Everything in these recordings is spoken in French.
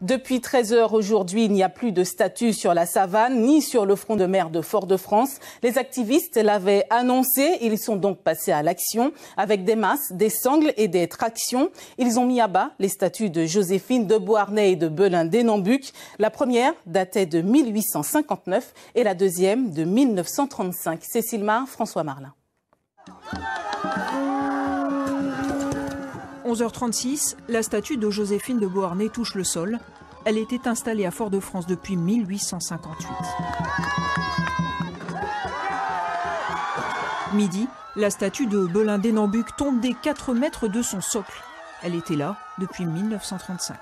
Depuis 13 heures aujourd'hui, il n'y a plus de statues sur la Savane ni sur le front de mer de Fort-de-France. Les activistes l'avaient annoncé. Ils sont donc passés à l'action avec des masses, des sangles et des tractions. Ils ont mis à bas les statues de Joséphine de Beauharnais et de Belin d'Hénambuc. La première datait de 1859 et la deuxième de 1935. Cécile Mar, François Marlin. 11h36, la statue de Joséphine de Beauharnais touche le sol. Elle était installée à Fort-de-France depuis 1858. Midi, la statue de Belin d'Hénambuc tombe des 4 mètres de son socle. Elle était là depuis 1935.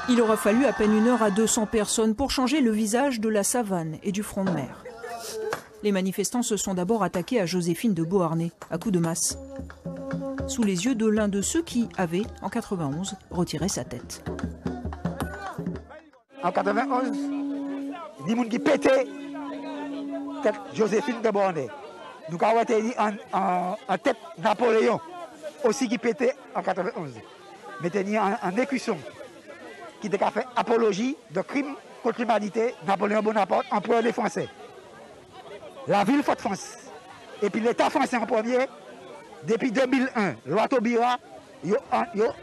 Il aura fallu à peine 1 heure à 200 personnes pour changer le visage de la Savane et du front de mer. Les manifestants se sont d'abord attaqués à Joséphine de Beauharnais, à coups de masse, sous les yeux de l'un de ceux qui avait, en 91, retiré sa tête. En 91, il y a des gens qui pétaient tête Joséphine de Beauharnais. Nous avons été en tête Napoléon, aussi qui pétait en 91. Mais il y a un écusson qui a fait apologie de crimes contre l'humanité, Napoléon Bonaparte, empereur des Français. La ville Fort-de-France, et puis l'État français en premier, depuis 2001, loi Taubira, il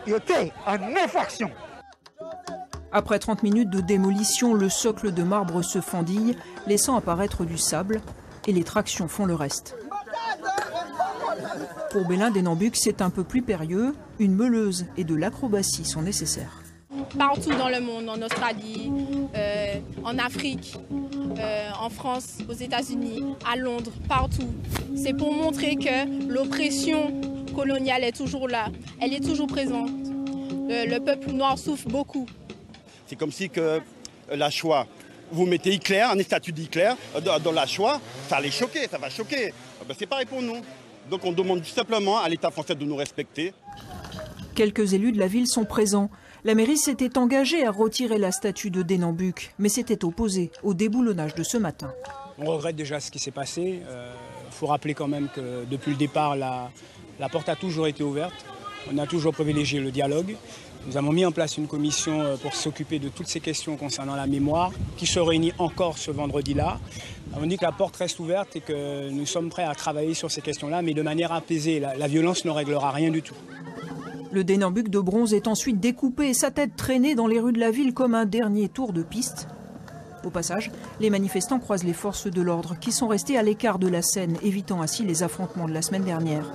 était en infraction. Après 30 minutes de démolition, le socle de marbre se fendille, laissant apparaître du sable, et les tractions font le reste. Pour Belin d'Hénambuc, c'est un peu plus périlleux. Une meuleuse et de l'acrobatie sont nécessaires. Partout dans le monde, en Australie, en Afrique, en France, aux États-Unis, à Londres, partout. C'est pour montrer que l'oppression coloniale est toujours là, elle est toujours présente. Le peuple noir souffre beaucoup. C'est comme si que la Shoah, vous mettez Hitler, un statut d'Hitler dans la Shoah, ça allait choquer, ça va choquer. Ben, c'est pareil pour nous. Donc on demande tout simplement à l'État français de nous respecter. Quelques élus de la ville sont présents. La mairie s'était engagée à retirer la statue de d'Hénambuc, mais s'était opposée au déboulonnage de ce matin. On regrette déjà ce qui s'est passé. Il faut rappeler quand même que depuis le départ, la porte a toujours été ouverte. On a toujours privilégié le dialogue. Nous avons mis en place une commission pour s'occuper de toutes ces questions concernant la mémoire, qui se réunit encore ce vendredi-là. On dit que la porte reste ouverte et que nous sommes prêts à travailler sur ces questions-là, mais de manière apaisée. La violence ne réglera rien du tout. Le d'Hénambuc de bronze est ensuite découpé et sa tête traînée dans les rues de la ville comme un dernier tour de piste. Au passage, les manifestants croisent les forces de l'ordre qui sont restées à l'écart de la scène, évitant ainsi les affrontements de la semaine dernière.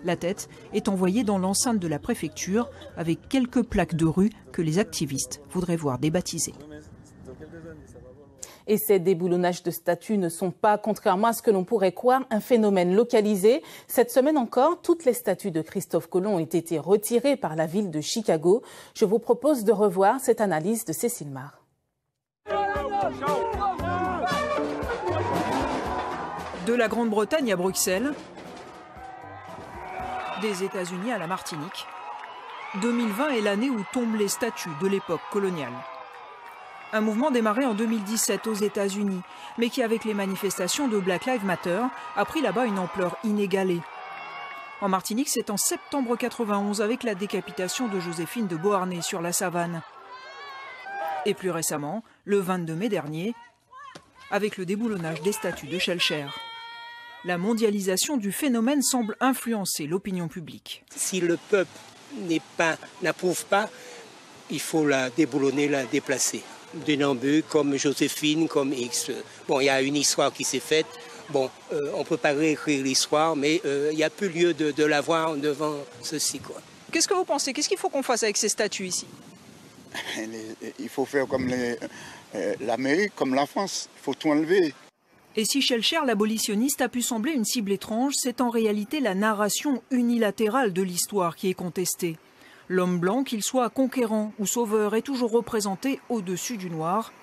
La tête est envoyée dans l'enceinte de la préfecture avec quelques plaques de rue que les activistes voudraient voir débaptisées. Et ces déboulonnages de statues ne sont pas, contrairement à ce que l'on pourrait croire, un phénomène localisé. Cette semaine encore, toutes les statues de Christophe Colomb ont été retirées par la ville de Chicago. Je vous propose de revoir cette analyse de Cécile Mar. De la Grande-Bretagne à Bruxelles, des États-Unis à la Martinique, 2020 est l'année où tombent les statues de l'époque coloniale. Un mouvement démarré en 2017 aux États-Unis, mais qui, avec les manifestations de Black Lives Matter, a pris là-bas une ampleur inégalée. En Martinique, c'est en septembre 91 avec la décapitation de Joséphine de Beauharnais sur la Savane. Et plus récemment, le 22 mai dernier, avec le déboulonnage des statues de Schellcher. La mondialisation du phénomène semble influencer l'opinion publique. Si le peuple n'approuve pas, il faut la déboulonner, la déplacer. D'Hénambuc, comme Joséphine, comme X. Bon, il y a une histoire qui s'est faite. Bon, on ne peut pas réécrire l'histoire, mais il n'y a plus lieu de la voir devant ceci, quoi. Qu'est-ce que vous pensez? Qu'est-ce qu'il faut qu'on fasse avec ces statues ici? Il faut faire comme l'Amérique, comme la France. Il faut tout enlever. Et si Schellcher, l'abolitionniste, a pu sembler une cible étrange, c'est en réalité la narration unilatérale de l'histoire qui est contestée. L'homme blanc, qu'il soit conquérant ou sauveur, est toujours représenté au-dessus du noir.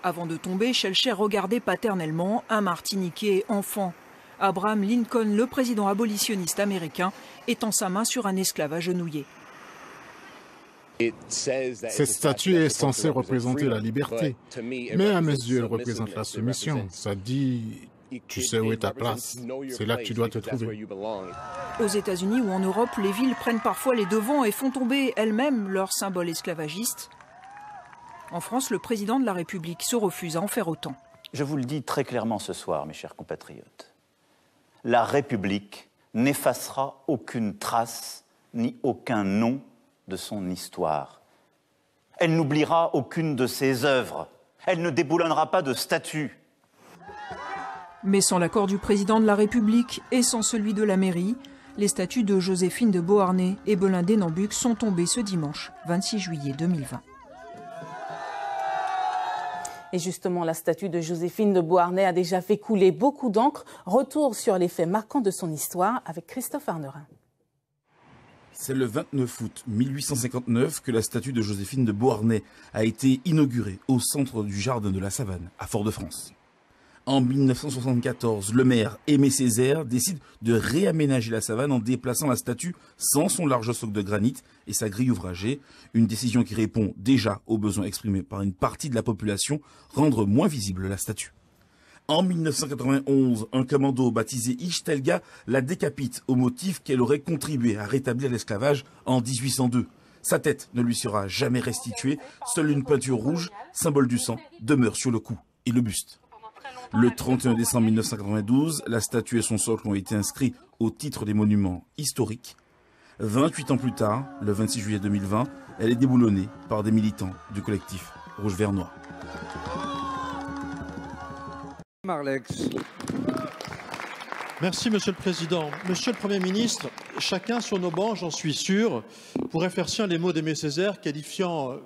Avant de tomber, Schellcher regardait paternellement un Martiniquais enfant. Abraham Lincoln, le président abolitionniste américain, étend sa main sur un esclave agenouillé. Cette statue est censée représenter la liberté, mais à mes yeux, elle représente la soumission. Ça dit, tu sais où est ta place, c'est là que tu dois te trouver. Aux États-Unis ou en Europe, les villes prennent parfois les devants et font tomber elles-mêmes leurs symboles esclavagistes. En France, le président de la République se refuse à en faire autant. Je vous le dis très clairement ce soir, mes chers compatriotes. La République n'effacera aucune trace ni aucun nom de son histoire. Elle n'oubliera aucune de ses œuvres. Elle ne déboulonnera pas de statues. Mais sans l'accord du président de la République et sans celui de la mairie, les statues de Joséphine de Beauharnais et Belin d'Henenbuch sont tombées ce dimanche 26 juillet 2020. Et justement, la statue de Joséphine de Beauharnais a déjà fait couler beaucoup d'encre. Retour sur les faits marquants de son histoire avec Christophe Arnerin. C'est le 29 août 1859 que la statue de Joséphine de Beauharnais a été inaugurée au centre du jardin de la Savane, à Fort-de-France. En 1974, le maire Aimé Césaire décide de réaménager la Savane en déplaçant la statue sans son large socle de granit et sa grille ouvragée, une décision qui répond déjà aux besoins exprimés par une partie de la population, rendre moins visible la statue. En 1991, un commando baptisé Ixtelga la décapite au motif qu'elle aurait contribué à rétablir l'esclavage en 1802. Sa tête ne lui sera jamais restituée, seule une peinture rouge, symbole du sang, demeure sur le cou et le buste. Le 31 décembre 1992, la statue et son socle ont été inscrits au titre des monuments historiques. 28 ans plus tard, le 26 juillet 2020, elle est déboulonnée par des militants du collectif Rouge Vert Noir. Marlex. Merci Monsieur le Président. Monsieur le Premier ministre, chacun sur nos bancs, j'en suis sûr, pourrait faire sien les mots d'Aimé Césaire qualifiant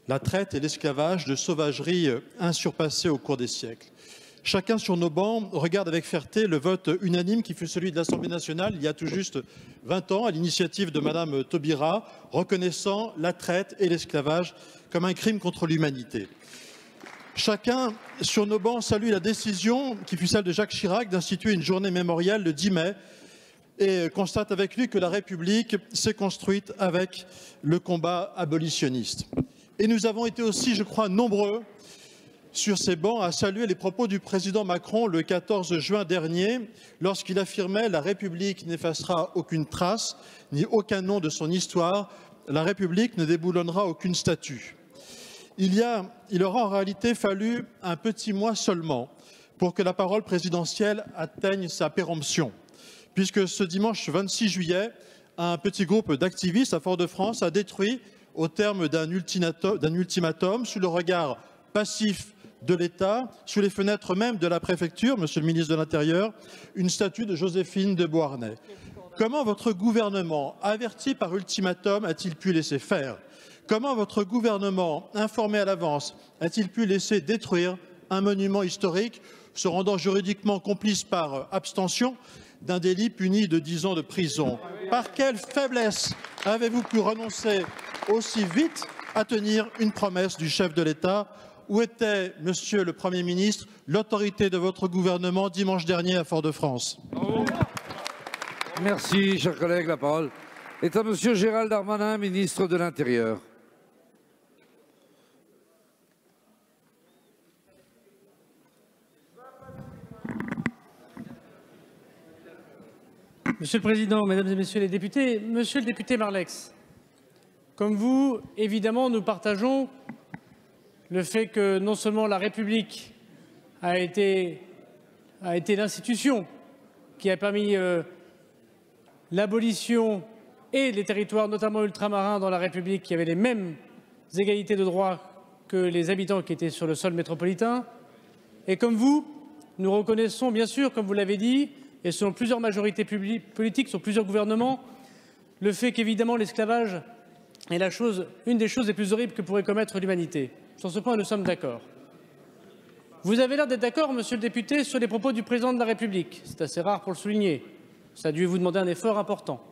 la traite et l'esclavage de sauvagerie insurpassée au cours des siècles. Chacun sur nos bancs regarde avec fierté le vote unanime qui fut celui de l'Assemblée nationale il y a tout juste 20 ans à l'initiative de Madame Taubira, reconnaissant la traite et l'esclavage comme un crime contre l'humanité. Chacun sur nos bancs salue la décision qui fut celle de Jacques Chirac d'instituer une journée mémoriale le 10 mai et constate avec lui que la République s'est construite avec le combat abolitionniste. Et nous avons été aussi, je crois, nombreux sur ces bancs à saluer les propos du président Macron le 14 juin dernier lorsqu'il affirmait « La République n'effacera aucune trace ni aucun nom de son histoire, la République ne déboulonnera aucune statue ». Il aura en réalité fallu un petit mois seulement pour que la parole présidentielle atteigne sa péremption, puisque ce dimanche 26 juillet, un petit groupe d'activistes à Fort-de-France a détruit, au terme d'un ultimatum, sous le regard passif de l'État, sous les fenêtres même de la préfecture, Monsieur le ministre de l'Intérieur, une statue de Joséphine de Beauharnais. Comment votre gouvernement, averti par ultimatum, a-t-il pu laisser faire ? Comment votre gouvernement, informé à l'avance, a-t-il pu laisser détruire un monument historique, se rendant juridiquement complice par abstention d'un délit puni de 10 ans de prison? Par quelle faiblesse avez-vous pu renoncer aussi vite à tenir une promesse du chef de l'État? Où était, Monsieur le Premier ministre, l'autorité de votre gouvernement dimanche dernier à Fort-de-France? Merci, chers collègues. La parole est à Monsieur Gérald Darmanin, ministre de l'Intérieur. Monsieur le Président, Mesdames et Messieurs les députés, Monsieur le député Marlex, comme vous, évidemment, nous partageons le fait que non seulement la République a été l'institution qui a permis l'abolition et les territoires, notamment ultramarins dans la République, qui avaient les mêmes égalités de droit que les habitants qui étaient sur le sol métropolitain. Et comme vous, nous reconnaissons bien sûr, comme vous l'avez dit, et selon plusieurs majorités politiques, sur plusieurs gouvernements, le fait qu'évidemment l'esclavage est une des choses les plus horribles que pourrait commettre l'humanité. Sur ce point, nous sommes d'accord. Vous avez l'air d'être d'accord, Monsieur le député, sur les propos du Président de la République. C'est assez rare pour le souligner. Ça a dû vous demander un effort important.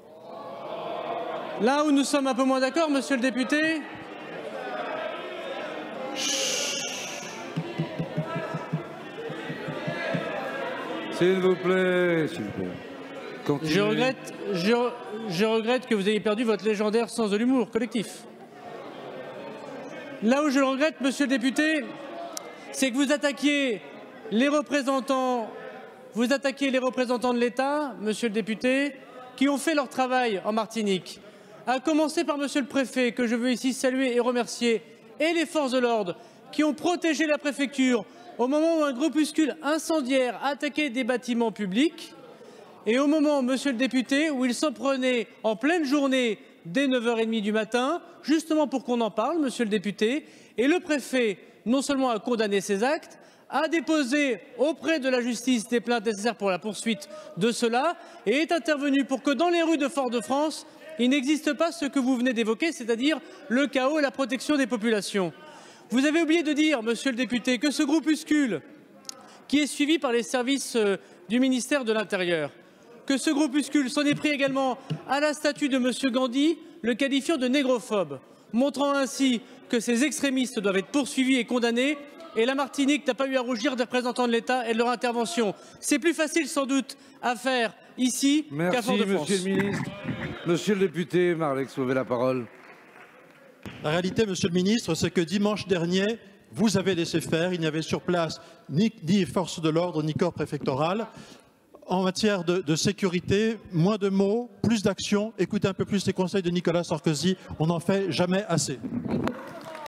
Là où nous sommes un peu moins d'accord, Monsieur le député, s'il vous plaît, s'il vous plaît. Je regrette que vous ayez perdu votre légendaire sens de l'humour collectif. Là où je le regrette, monsieur le député, c'est que vous attaquiez les représentants de l'État, monsieur le député, qui ont fait leur travail en Martinique. À commencer par monsieur le préfet, que je veux ici saluer et remercier, et les forces de l'ordre, qui ont protégé la préfecture au moment où un groupuscule incendiaire attaquait des bâtiments publics, et au moment, monsieur le député, où ils s'en prenaient en pleine journée dès 9h30 du matin, justement pour qu'on en parle, monsieur le député, et le préfet non seulement a condamné ces actes, a déposé auprès de la justice des plaintes nécessaires pour la poursuite de cela et est intervenu pour que dans les rues de Fort-de-France, il n'existe pas ce que vous venez d'évoquer, c'est-à-dire le chaos et la protection des populations. Vous avez oublié de dire, monsieur le député, que ce groupuscule, qui est suivi par les services du ministère de l'Intérieur, que ce groupuscule s'en est pris également à la statue de monsieur Gandhi, le qualifiant de négrophobe, montrant ainsi que ces extrémistes doivent être poursuivis et condamnés. Et la Martinique n'a pas eu à rougir des représentants de l'État et de leur intervention. C'est plus facile sans doute à faire ici qu'à Fort-de-France. Merci, monsieur le ministre. Monsieur le député, Marleix, vous avez la parole. La réalité, monsieur le ministre, c'est que dimanche dernier, vous avez laissé faire. Il n'y avait sur place ni force de l'ordre, ni corps préfectoral. En matière de sécurité, moins de mots, plus d'action. Écoutez un peu plus les conseils de Nicolas Sarkozy. On n'en fait jamais assez.